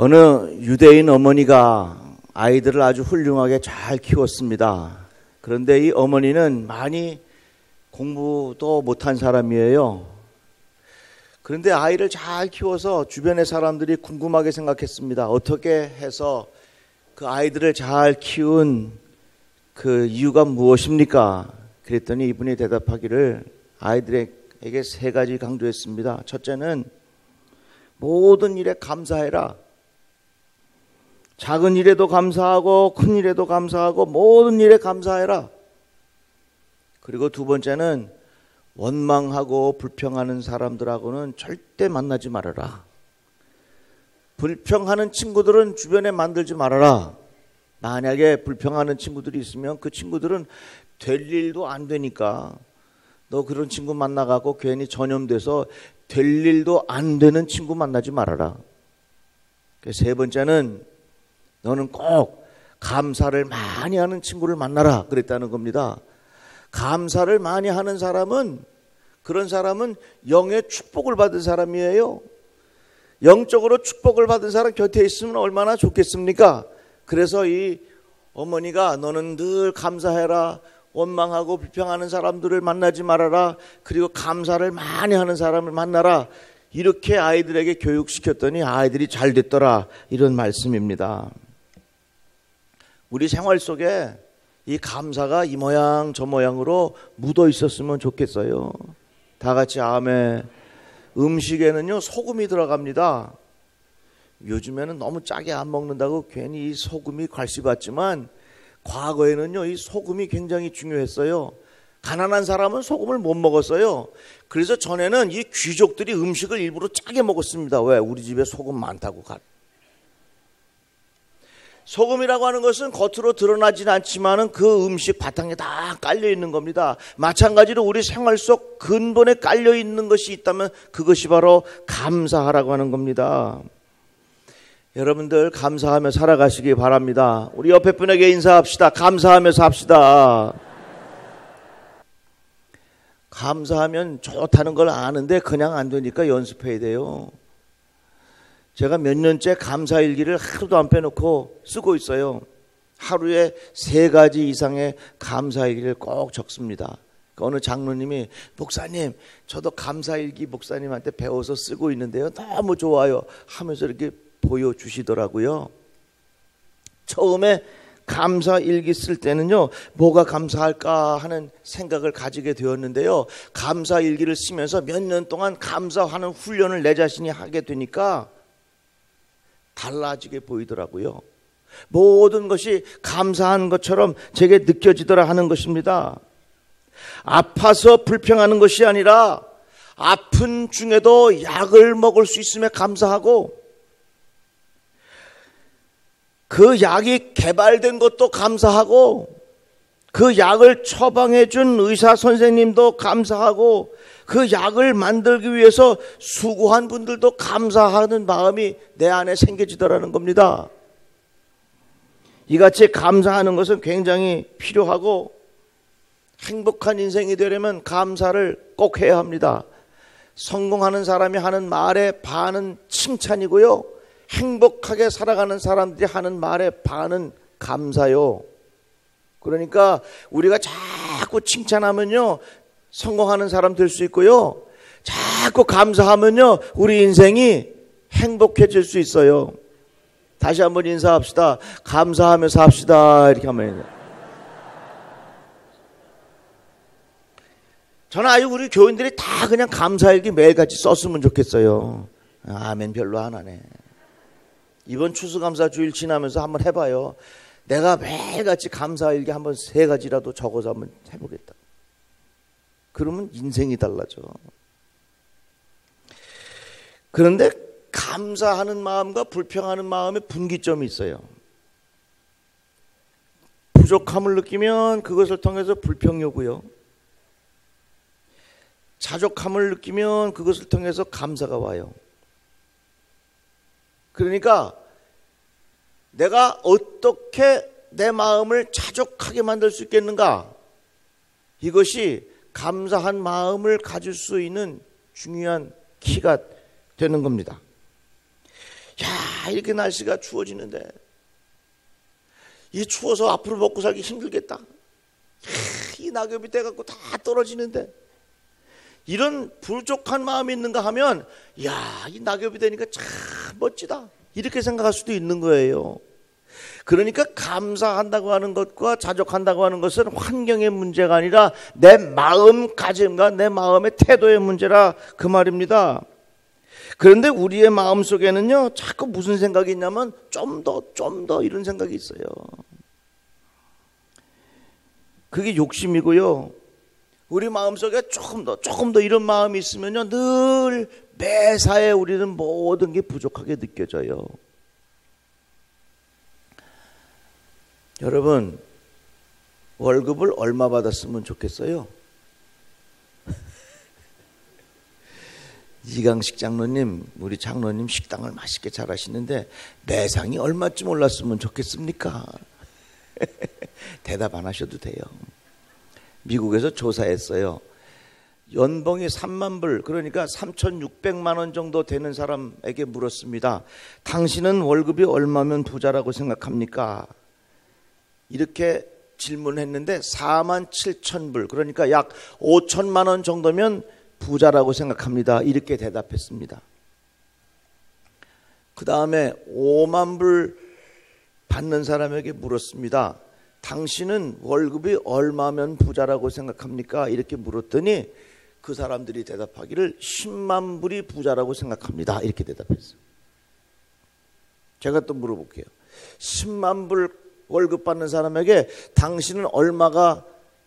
어느 유대인 어머니가 아이들을 아주 훌륭하게 잘 키웠습니다. 그런데 이 어머니는 많이 공부도 못한 사람이에요. 그런데 아이를 잘 키워서 주변의 사람들이 궁금하게 생각했습니다. 어떻게 해서 그 아이들을 잘 키운 그 이유가 무엇입니까? 그랬더니 이분이 대답하기를 아이들에게 세 가지 강조했습니다. 첫째는 모든 일에 감사해라. 작은 일에도 감사하고 큰 일에도 감사하고 모든 일에 감사해라. 그리고 두 번째는 원망하고 불평하는 사람들하고는 절대 만나지 말아라. 불평하는 친구들은 주변에 만들지 말아라. 만약에 불평하는 친구들이 있으면 그 친구들은 될 일도 안 되니까 너 그런 친구 만나가고 괜히 전염돼서 될 일도 안 되는 친구 만나지 말아라. 세 번째는 너는 꼭 감사를 많이 하는 친구를 만나라 그랬다는 겁니다. 감사를 많이 하는 사람은, 그런 사람은 영의 축복을 받은 사람이에요. 영적으로 축복을 받은 사람 곁에 있으면 얼마나 좋겠습니까? 그래서 이 어머니가 너는 늘 감사해라, 원망하고 불평하는 사람들을 만나지 말아라, 그리고 감사를 많이 하는 사람을 만나라, 이렇게 아이들에게 교육시켰더니 아이들이 잘 됐더라, 이런 말씀입니다. 우리 생활 속에 이 감사가 이 모양 저 모양으로 묻어 있었으면 좋겠어요. 다 같이 아멘. 음식에는요 소금이 들어갑니다. 요즘에는 너무 짜게 안 먹는다고 괜히 이 소금이 괄시받지만 과거에는요 이 소금이 굉장히 중요했어요. 가난한 사람은 소금을 못 먹었어요. 그래서 전에는 이 귀족들이 음식을 일부러 짜게 먹었습니다. 왜? 우리 집에 소금 많다고. 소금이라고 하는 것은 겉으로 드러나진 않지만은 그 음식 바탕에 다 깔려 있는 겁니다. 마찬가지로 우리 생활 속 근본에 깔려 있는 것이 있다면 그것이 바로 감사하라고 하는 겁니다. 여러분들 감사하며 살아가시기 바랍니다. 우리 옆에 분에게 인사합시다. 감사하면서 합시다. 감사하면 좋다는 걸 아는데 그냥 안 되니까 연습해야 돼요. 제가 몇 년째 감사일기를 하루도 안 빼놓고 쓰고 있어요. 하루에 3가지 이상의 감사일기를 꼭 적습니다. 어느 장로님이 목사님 저도 감사일기 목사님한테 배워서 쓰고 있는데요 너무 좋아요 하면서 이렇게 보여주시더라고요. 처음에 감사일기 쓸 때는요 뭐가 감사할까 하는 생각을 가지게 되었는데요, 감사일기를 쓰면서 몇 년 동안 감사하는 훈련을 내 자신이 하게 되니까 달라지게 보이더라고요. 모든 것이 감사한 것처럼 제게 느껴지더라 하는 것입니다. 아파서 불평하는 것이 아니라 아픈 중에도 약을 먹을 수 있음에 감사하고, 그 약이 개발된 것도 감사하고, 그 약을 처방해 준 의사 선생님도 감사하고, 그 약을 만들기 위해서 수고한 분들도 감사하는 마음이 내 안에 생겨지더라는 겁니다. 이같이 감사하는 것은 굉장히 필요하고, 행복한 인생이 되려면 감사를 꼭 해야 합니다. 성공하는 사람이 하는 말의 반은 칭찬이고요, 행복하게 살아가는 사람들이 하는 말의 반은 감사요. 그러니까 우리가 자꾸 칭찬하면요 성공하는 사람 될 수 있고요, 자꾸 감사하면요 우리 인생이 행복해질 수 있어요. 다시 한번 인사합시다. 감사하면서 합시다. 이렇게 하면 저는 아유 우리 교인들이 다 그냥 감사일기 매일같이 썼으면 좋겠어요. 아멘. 별로 안 하네. 이번 추수감사주일 지나면서 한번 해봐요. 내가 매일같이 감사일기 한번 3가지라도 적어서 한번 해보겠다. 그러면 인생이 달라져. 그런데 감사하는 마음과 불평하는 마음의 분기점이 있어요. 부족함을 느끼면 그것을 통해서 불평이 오고요, 자족함을 느끼면 그것을 통해서 감사가 와요. 그러니까 내가 어떻게 내 마음을 자족하게 만들 수 있겠는가, 이것이 감사한 마음을 가질 수 있는 중요한 키가 되는 겁니다. 야, 이렇게 날씨가 추워지는데 이 추워서 앞으로 먹고 살기 힘들겠다. 이 낙엽이 돼갖고 다 떨어지는데 이런 부족한 마음이 있는가 하면 야, 이 낙엽이 되니까 참 멋지다 이렇게 생각할 수도 있는 거예요. 그러니까 감사한다고 하는 것과 자족한다고 하는 것은 환경의 문제가 아니라 내 마음가짐과 내 마음의 태도의 문제라 그 말입니다. 그런데 우리의 마음 속에는요 자꾸 무슨 생각이 있냐면 좀 더 이런 생각이 있어요. 그게 욕심이고요. 우리 마음속에 조금 더 이런 마음이 있으면요 늘 매사에 우리는 모든 게 부족하게 느껴져요. 여러분, 월급을 얼마 받았으면 좋겠어요? 이강식 장로님, 우리 장로님 식당을 맛있게 잘 하시는데 매상이 얼마쯤 올랐으면 좋겠습니까? 대답 안 하셔도 돼요. 미국에서 조사했어요. 연봉이 3만 불, 그러니까 3,600만 원 정도 되는 사람에게 물었습니다. 당신은 월급이 얼마면 부자라고 생각합니까? 이렇게 질문했는데 4만 7천 불, 그러니까 약 5천만 원 정도면 부자라고 생각합니다. 이렇게 대답했습니다. 그 다음에 5만 불 받는 사람에게 물었습니다. 당신은 월급이 얼마면 부자라고 생각합니까? 이렇게 물었더니 그 사람들이 대답하기를 10만 불이 부자라고 생각합니다. 이렇게 대답했어요. 제가 또 물어볼게요. 10만 불 월급 받는 사람에게 당신은 얼마가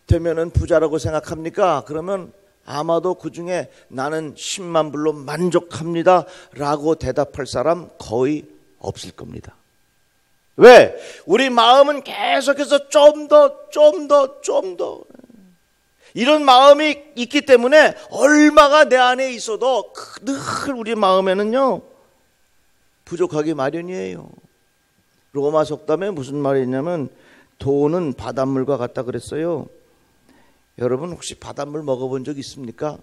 되면은 부자라고 생각합니까? 그러면 아마도 그 중에 나는 10만 불로 만족합니다 라고 대답할 사람 거의 없을 겁니다. 왜? 우리 마음은 계속해서 좀 더 이런 마음이 있기 때문에 얼마가 내 안에 있어도 늘 우리 마음에는요 부족하기 마련이에요. 로마 속담에 무슨 말이 있냐면 돈은 바닷물과 같다 그랬어요. 여러분 혹시 바닷물 먹어본 적 있습니까?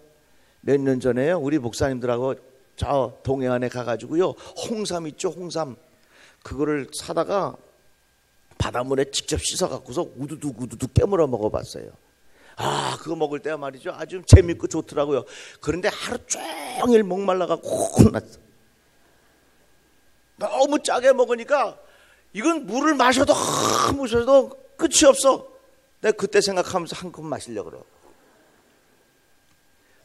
몇 년 전에요 우리 목사님들하고 저 동해안에 가가지고요 홍삼 있죠, 홍삼. 그거를 사다가 바닷물에 직접 씻어갖고서 우두둑 깨물어 먹어봤어요. 아, 그거 먹을 때가 말이죠 아주 재밌고 좋더라고요. 그런데 하루 종일 목말라갖고 혼났어. 너무 짜게 먹으니까 이건 물을 마셔도 끝이 없어. 내가 그때 생각하면서 한 컵 마시려고 그래.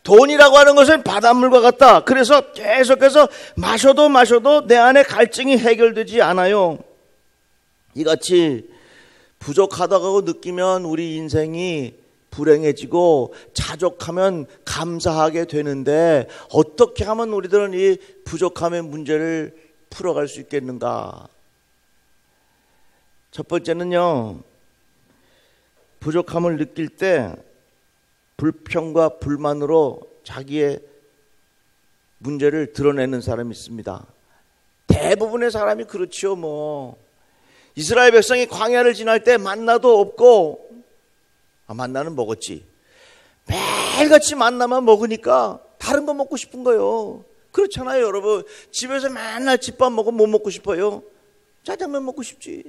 돈이라고 하는 것은 바닷물과 같다. 그래서 계속해서 마셔도 내 안에 갈증이 해결되지 않아요. 이같이 부족하다고 느끼면 우리 인생이 불행해지고 자족하면 감사하게 되는데 어떻게 하면 우리들은 이 부족함의 문제를 풀어갈 수 있겠는가? 첫 번째는요, 부족함을 느낄 때 불평과 불만으로 자기의 문제를 드러내는 사람이 있습니다. 대부분의 사람이 그렇지요. 뭐 이스라엘 백성이 광야를 지날 때 만나도 없고, 만나는 먹었지. 매일같이 만나만 먹으니까 다른 거 먹고 싶은 거예요. 그렇잖아요, 여러분. 집에서 맨날 집밥 먹으면 뭐 먹고 싶어요? 짜장면 먹고 싶지.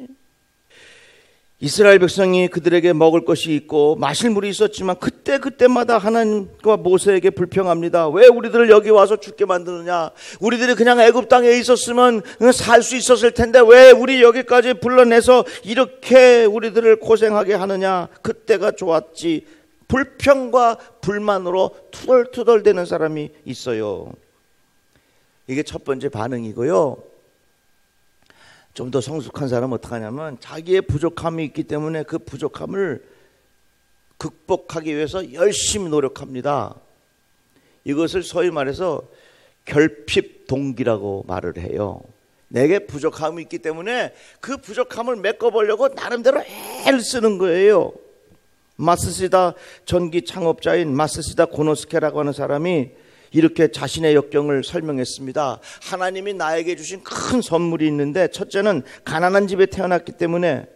이스라엘 백성이 그들에게 먹을 것이 있고 마실 물이 있었지만 그때마다 하나님과 모세에게 불평합니다. 왜 우리들을 여기 와서 죽게 만드느냐? 우리들이 그냥 애굽 땅에 있었으면 살 수 있었을 텐데 왜 우리 여기까지 불러내서 이렇게 우리들을 고생하게 하느냐? 그때가 좋았지. 불평과 불만으로 투덜투덜대는 사람이 있어요. 이게 첫 번째 반응이고요. 좀 더 성숙한 사람은 어떻게 하냐면 자기의 부족함이 있기 때문에 그 부족함을 극복하기 위해서 열심히 노력합니다. 이것을 소위 말해서 결핍 동기라고 말을 해요. 내게 부족함이 있기 때문에 그 부족함을 메꿔보려고 나름대로 애를 쓰는 거예요. 마스시다 전기 창업자인 마스시다 고노스케라고 하는 사람이 이렇게 자신의 역경을 설명했습니다. 하나님이 나에게 주신 큰 선물이 있는데 첫째는 가난한 집에 태어났기 때문에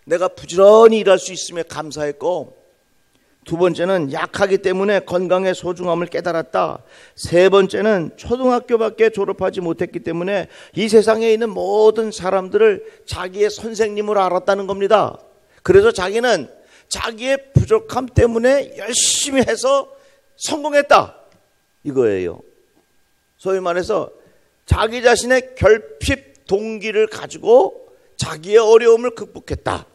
내가 부지런히 일할 수 있음에 감사했고, 두 번째는 약하기 때문에 건강의 소중함을 깨달았다. 세 번째는 초등학교밖에 졸업하지 못했기 때문에 이 세상에 있는 모든 사람들을 자기의 선생님으로 알았다는 겁니다. 그래서 자기는 자기의 부족함 때문에 열심히 해서 성공했다, 이거예요. 소위 말해서 자기 자신의 결핍 동기를 가지고 자기의 어려움을 극복했다.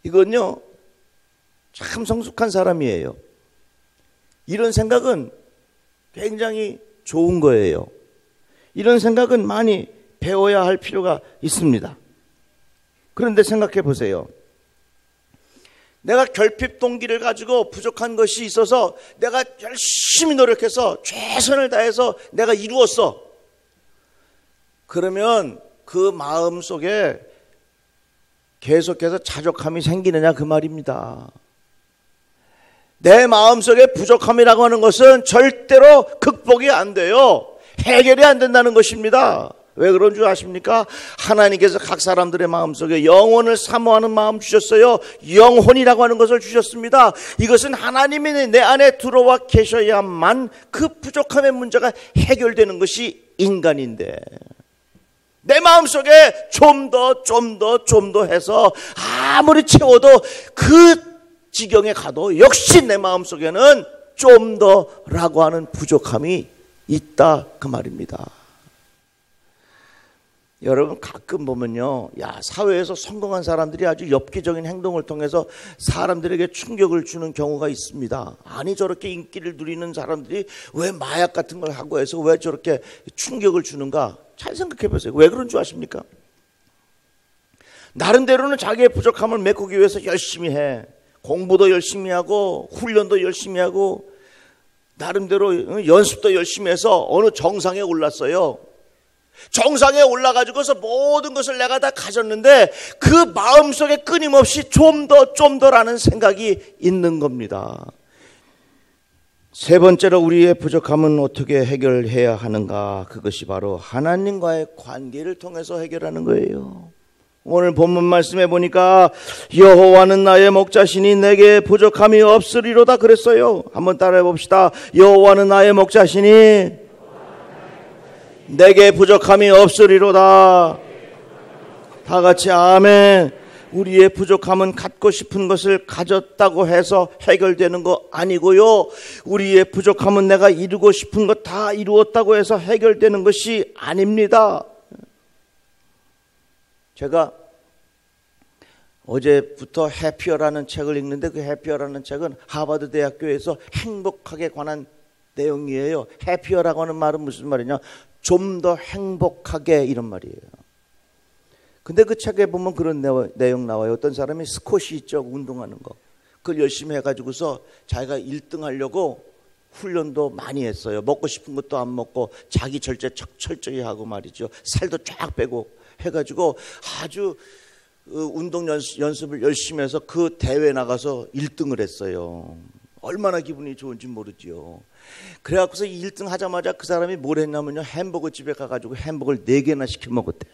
이건요, 참 성숙한 사람이에요. 이런 생각은 굉장히 좋은 거예요. 이런 생각은 많이 배워야 할 필요가 있습니다. 그런데 생각해 보세요. 내가 결핍 동기를 가지고 부족한 것이 있어서 내가 열심히 노력해서 최선을 다해서 내가 이루었어. 그러면 그 마음 속에 계속해서 자족함이 생기느냐, 그 말입니다. 내 마음속에 부족함이라고 하는 것은 절대로 극복이 안 돼요. 해결이 안 된다는 것입니다. 왜 그런 줄 아십니까? 하나님께서 각 사람들의 마음속에 영혼을 사모하는 마음 주셨어요. 영혼이라고 하는 것을 주셨습니다. 이것은 하나님이 내 안에 들어와 계셔야만 그 부족함의 문제가 해결되는 것이 인간인데, 내 마음속에 좀 더 해서 아무리 채워도 그 지경에 가도 역시 내 마음속에는 좀 더라고 하는 부족함이 있다, 그 말입니다. 여러분, 가끔 보면요, 사회에서 성공한 사람들이 아주 엽기적인 행동을 통해서 사람들에게 충격을 주는 경우가 있습니다. 아니, 저렇게 인기를 누리는 사람들이 왜 마약 같은 걸 하고 해서 왜 저렇게 충격을 주는가? 잘 생각해 보세요. 왜 그런 줄 아십니까? 나름대로는 자기의 부족함을 메꾸기 위해서 열심히 해. 공부도 열심히 하고 훈련도 열심히 하고 나름대로 연습도 열심히 해서 어느 정상에 올랐어요. 정상에 올라가지고서 모든 것을 내가 다 가졌는데 그 마음속에 끊임없이 좀 더라는 생각이 있는 겁니다. 세 번째로 우리의 부족함은 어떻게 해결해야 하는가? 그것이 바로 하나님과의 관계를 통해서 해결하는 거예요. 오늘 본문 말씀해 보니까 여호와는 나의 목자시니 내게 부족함이 없으리로다 그랬어요. 한번 따라해 봅시다. 여호와는 나의 목자시니 내게 부족함이 없으리로다. 다 같이 아멘. 우리의 부족함은 갖고 싶은 것을 가졌다고 해서 해결되는 거 아니고요. 우리의 부족함은 내가 이루고 싶은 것 다 이루었다고 해서 해결되는 것이 아닙니다. 제가 어제부터 해피어라는 책을 읽는데 그 해피어라는 책은 하버드 대학교에서 행복하게 관한 내용이에요. 해피어라고 하는 말은 무슨 말이냐? 좀 더 행복하게, 이런 말이에요. 근데 그 책에 보면 그런 내용 나와요. 어떤 사람이 스쿼시 있죠, 운동하는 거. 그걸 열심히 해가지고서 자기가 1등 하려고 훈련도 많이 했어요. 먹고 싶은 것도 안 먹고 자기 절제 철저히 하고 말이죠. 살도 쫙 빼고 해가지고 아주 운동 연습을 열심히 해서 그 대회 나가서 1등을 했어요. 얼마나 기분이 좋은지 모르죠. 그래갖고서 1등 하자마자 그 사람이 뭘 했냐면요, 햄버거 집에 가가지고 햄버거를 4개나 시켜 먹었대.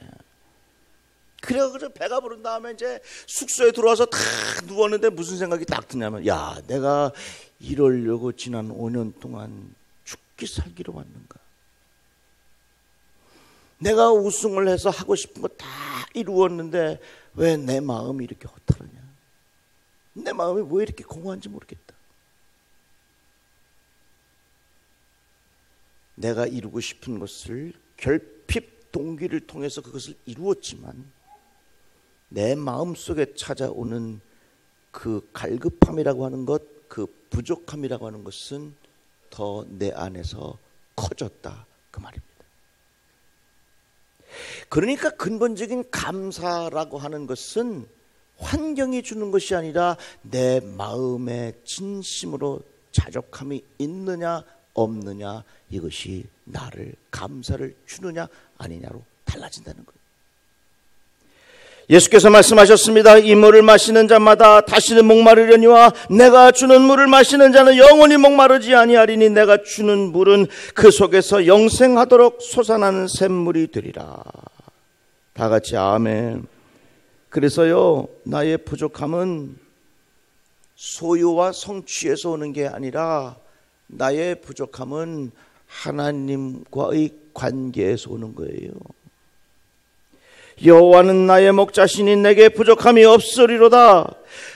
그래서 배가 부른 다음에 이제 숙소에 들어와서 다 누웠는데 무슨 생각이 딱 드냐면, 야, 내가 이러려고 지난 5년 동안 죽기 살기로 왔는가? 내가 우승을 해서 하고 싶은 거 다 이루었는데 왜 내 마음이 이렇게 허탈하냐? 내 마음이 왜 이렇게 공허한지 모르겠다. 내가 이루고 싶은 것을 결핍 동기를 통해서 그것을 이루었지만 내 마음속에 찾아오는 그 갈급함이라고 하는 것, 그 부족함이라고 하는 것은 더 내 안에서 커졌다, 그 말입니다. 그러니까 근본적인 감사라고 하는 것은 환경이 주는 것이 아니라 내 마음에 진심으로 자족함이 있느냐 없느냐, 이것이 나를 감사를 주느냐 아니냐로 달라진다는 거예요. 예수께서 말씀하셨습니다. 이 물을 마시는 자마다 다시는 목마르려니와 내가 주는 물을 마시는 자는 영원히 목마르지 아니하리니 내가 주는 물은 그 속에서 영생하도록 솟아나는 샘물이 되리라. 다 같이 아멘. 그래서요, 나의 부족함은 소유와 성취에서 오는 게 아니라 나의 부족함은 하나님과의 관계에서 오는 거예요. 여호와는 나의 목자시니 내게 부족함이 없으리로다.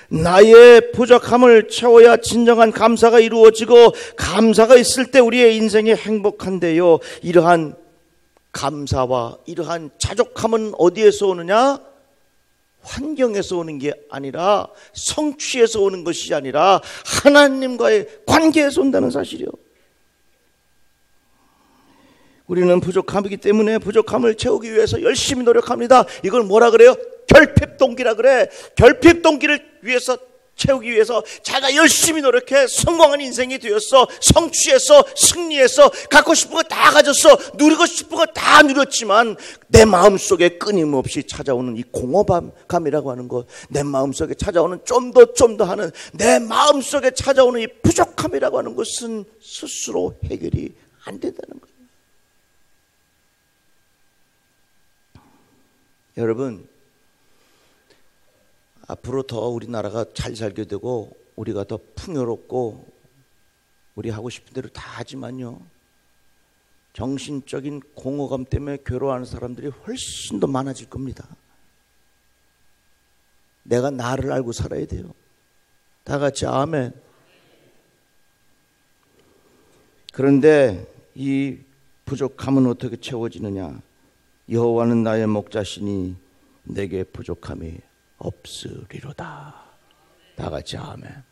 나의 부족함을 채워야 진정한 감사가 이루어지고, 감사가 있을 때 우리의 인생이 행복한데요, 이러한 감사와 이러한 자족함은 어디에서 오느냐? 환경에서 오는 게 아니라, 성취에서 오는 것이 아니라 하나님과의 관계에서 온다는 사실이요. 우리는 부족함이기 때문에 부족함을 채우기 위해서 열심히 노력합니다. 이걸 뭐라 그래요? 결핍동기라 그래. 결핍동기를 위해서 채우기 위해서 자기가 열심히 노력해 성공한 인생이 되었어. 성취해서, 승리해서, 갖고 싶은 거 다 가졌어. 누리고 싶은 거 다 누렸지만 내 마음속에 끊임없이 찾아오는 이 공허감이라고 하는 것, 내 마음속에 찾아오는 좀 더 하는, 내 마음속에 찾아오는 이 부족함이라고 하는 것은 스스로 해결이 안 된다는 거예요. 여러분, 앞으로 더 우리나라가 잘 살게 되고 우리가 더 풍요롭고 우리 하고 싶은 대로 다 하지만요, 정신적인 공허감 때문에 괴로워하는 사람들이 훨씬 더 많아질 겁니다. 내가 나를 알고 살아야 돼요. 다 같이 아멘. 그런데 이 부족함은 어떻게 채워지느냐? 여호와는 나의 목자시니 내게 부족함이 없으리로다. 다 같이 아멘.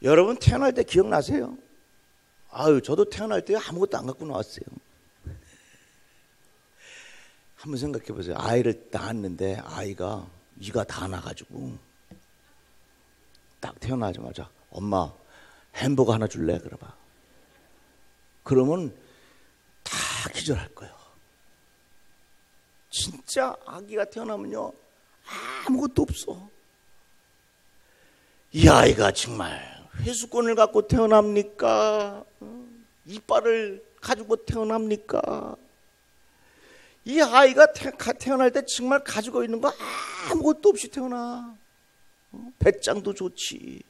여러분, 태어날 때 기억나세요? 아유, 저도 태어날 때 아무것도 안 갖고 나왔어요. 한번 생각해 보세요. 아이를 낳았는데 아이가 이가 다 나가지고 딱 태어나자마자 엄마 햄버거 하나 줄래? 그러봐. 그러면 다 기절할 거예요. 진짜 아기가 태어나면요, 아무것도 없어. 이 아이가 정말 회수권을 갖고 태어납니까? 이빨을 가지고 태어납니까? 이 아이가 태어날 때 정말 가지고 있는 거 아무것도 없이 태어나. 배짱도 좋지.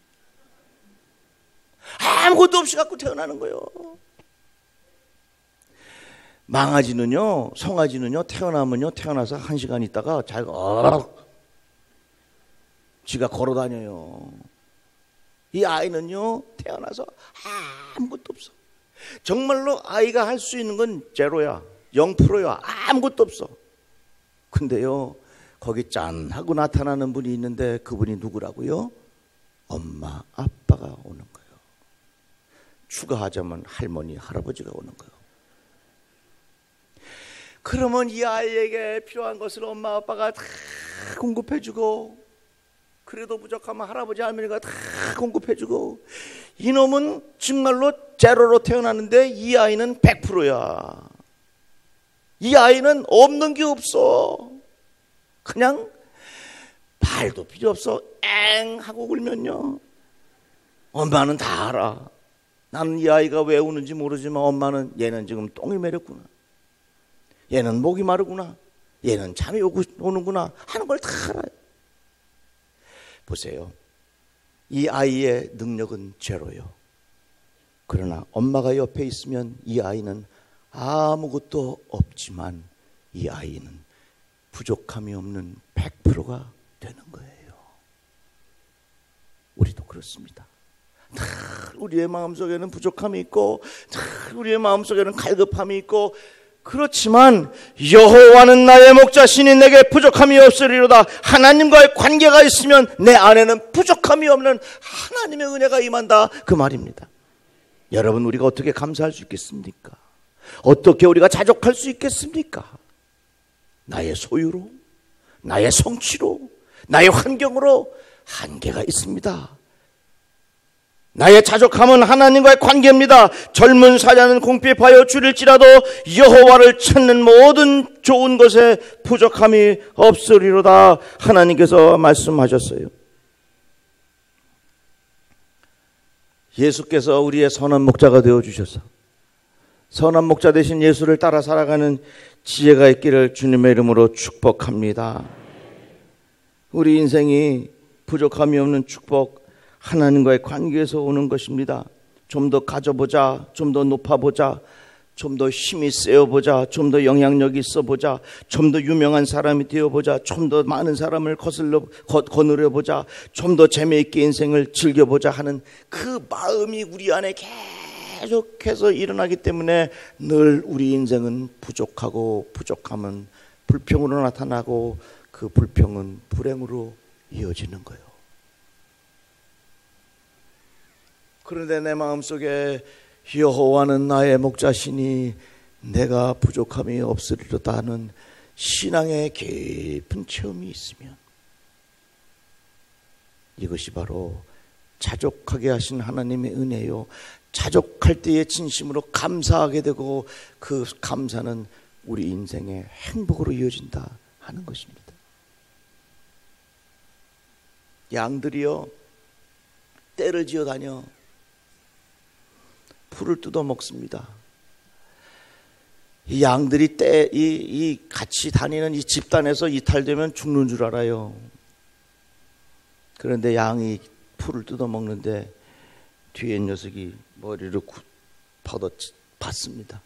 아무것도 없이 갖고 태어나는 거예요. 망아지는요, 송아지는요, 태어나면요, 태어나서 1시간 있다가 자기가 지가 걸어 다녀요. 이 아이는요, 태어나서 아무것도 없어. 정말로 아이가 할 수 있는 건 제로야, 0%야. 아무것도 없어. 근데요, 거기 짠 하고 나타나는 분이 있는데 그분이 누구라고요? 엄마, 아빠가 오는 거예요. 추가하자면 할머니, 할아버지가 오는 거예요. 그러면 이 아이에게 필요한 것을 엄마 아빠가 다 공급해주고, 그래도 부족하면 할아버지 할머니가 다 공급해주고, 이놈은 정말로 제로로 태어났는데 이 아이는 100%야. 이 아이는 없는 게 없어. 그냥 말도 필요 없어. 엥 하고 울면요, 엄마는 다 알아. 나는 이 아이가 왜 우는지 모르지만 엄마는 얘는 지금 똥이 매렸구나, 얘는 목이 마르구나, 얘는 잠이 오는구나 하는 걸 다 알아요. 보세요. 이 아이의 능력은 제로요. 그러나 엄마가 옆에 있으면 이 아이는 아무것도 없지만 이 아이는 부족함이 없는 100%가 되는 거예요. 우리도 그렇습니다. 우리의 마음속에는 부족함이 있고, 우리의 마음속에는 갈급함이 있고, 그렇지만 여호와는 나의 목자시니 내게 부족함이 없으리로다. 하나님과의 관계가 있으면 내 안에는 부족함이 없는 하나님의 은혜가 임한다, 그 말입니다. 여러분, 우리가 어떻게 감사할 수 있겠습니까? 어떻게 우리가 자족할 수 있겠습니까? 나의 소유로, 나의 성취로, 나의 환경으로 한계가 있습니다. 나의 자족함은 하나님과의 관계입니다. 젊은 사자는 궁핍하여 줄일지라도 여호와를 찾는 모든 좋은 것에 부족함이 없으리로다. 하나님께서 말씀하셨어요. 예수께서 우리의 선한 목자가 되어주셔서 선한 목자 되신 예수를 따라 살아가는 지혜가 있기를 주님의 이름으로 축복합니다. 우리 인생이 부족함이 없는 축복, 하나님과의 관계에서 오는 것입니다. 좀 더 가져보자, 좀 더 높아보자, 좀 더 힘이 세어보자, 좀 더 영향력이 있어보자, 좀 더 유명한 사람이 되어보자, 좀 더 많은 사람을 거느려보자, 좀 더 재미있게 인생을 즐겨보자 하는 그 마음이 우리 안에 계속해서 일어나기 때문에 늘 우리 인생은 부족하고, 부족함은 불평으로 나타나고, 그 불평은 불행으로 이어지는 거예요. 그런데 내 마음속에 여호와는 나의 목자시니 내가 부족함이 없으리로다 하는 신앙의 깊은 체험이 있으면, 이것이 바로 자족하게 하신 하나님의 은혜요, 자족할 때에 진심으로 감사하게 되고 그 감사는 우리 인생의 행복으로 이어진다 하는 것입니다. 양들이요, 떼를 지어 다녀 풀을 뜯어 먹습니다. 이 양들이 이 같이 다니는 이 집단에서 이탈되면 죽는 줄 알아요. 그런데 양이 풀을 뜯어 먹는데 뒤에 녀석이 머리를 받습니다.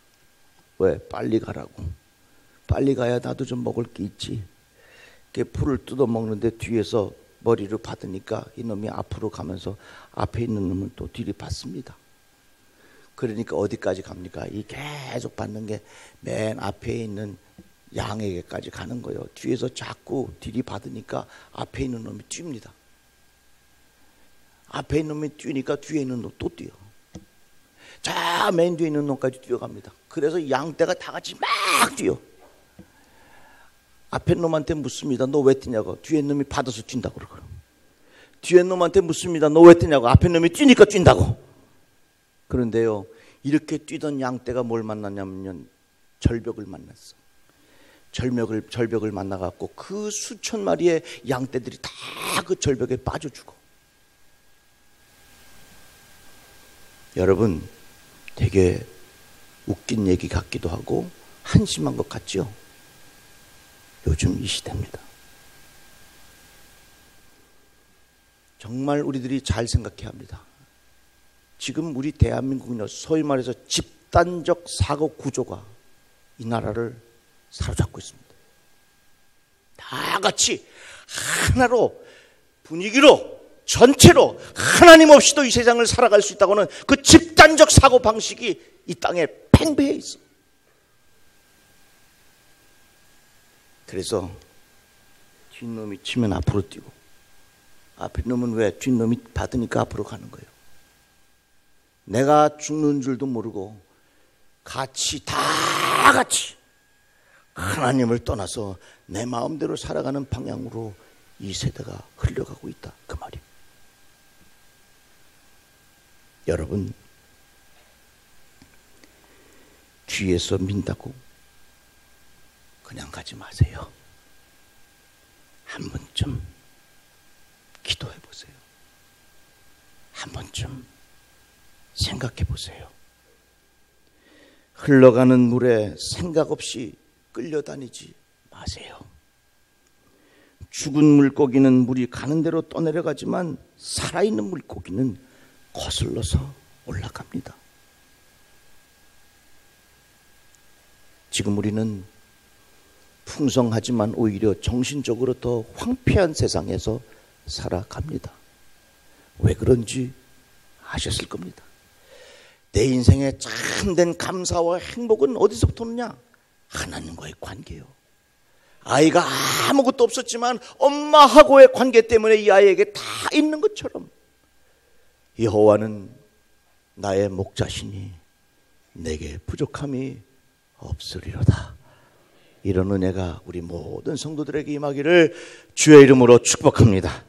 왜? 빨리 가라고. 빨리 가야 나도 좀 먹을 게 있지. 풀을 뜯어 먹는데 뒤에서 머리를 받으니까 이놈이 앞으로 가면서 앞에 있는 놈은 또 뒤를 받습니다. 그러니까 어디까지 갑니까? 이 계속 받는 게 맨 앞에 있는 양에게까지 가는 거예요. 뒤에서 자꾸 들이받으니까 앞에 있는 놈이 뜁니다. 앞에 있는 놈이 뛰니까 뒤에 있는 놈 또 뛰어. 자, 맨 뒤에 있는 놈까지 뛰어갑니다. 그래서 양떼가 다 같이 막 뛰어. 앞에 놈한테 묻습니다. 너 왜 뛰냐고. 뒤에 놈이 받아서 뛴다고 그러고. 뒤에 놈한테 묻습니다. 너 왜 뛰냐고. 앞에 놈이 뛰니까 뛴다고. 그런데요, 이렇게 뛰던 양떼가 뭘 만났냐면 절벽을 만났어. 절벽을 만나갖고 그 수천 마리의 양떼들이 다 그 절벽에 빠져 죽어. 여러분, 되게 웃긴 얘기 같기도 하고 한심한 것 같죠? 요즘 이 시대입니다. 정말 우리들이 잘 생각해야 합니다. 지금 우리 대한민국은요, 소위 말해서 집단적 사고 구조가 이 나라를 사로잡고 있습니다. 다 같이 하나로, 분위기로, 전체로 하나님 없이도 이 세상을 살아갈 수 있다고는 그 집단적 사고 방식이 이 땅에 팽배해 있어. 그래서 뒷놈이 치면 앞으로 뛰고, 앞에 놈은 왜? 뒷놈이 받으니까 앞으로 가는 거예요. 내가 죽는 줄도 모르고 같이 다 같이 하나님을 떠나서 내 마음대로 살아가는 방향으로 이 세대가 흘러가고 있다, 그 말이에요. 여러분, 뒤에서 민다고 그냥 가지 마세요. 한 번쯤 기도해 보세요. 한 번쯤 생각해 보세요. 흘러가는 물에 생각 없이 끌려다니지 마세요. 죽은 물고기는 물이 가는 대로 떠내려가지만 살아있는 물고기는 거슬러서 올라갑니다. 지금 우리는 풍성하지만 오히려 정신적으로 더 황폐한 세상에서 살아갑니다. 왜 그런지 아셨을 겁니다. 내 인생의 참된 감사와 행복은 어디서부터 오느냐? 하나님과의 관계요. 아이가 아무것도 없었지만 엄마하고의 관계 때문에 이 아이에게 다 있는 것처럼 여호와는 나의 목자시니 내게 부족함이 없으리로다. 이런 은혜가 우리 모든 성도들에게 임하기를 주의 이름으로 축복합니다.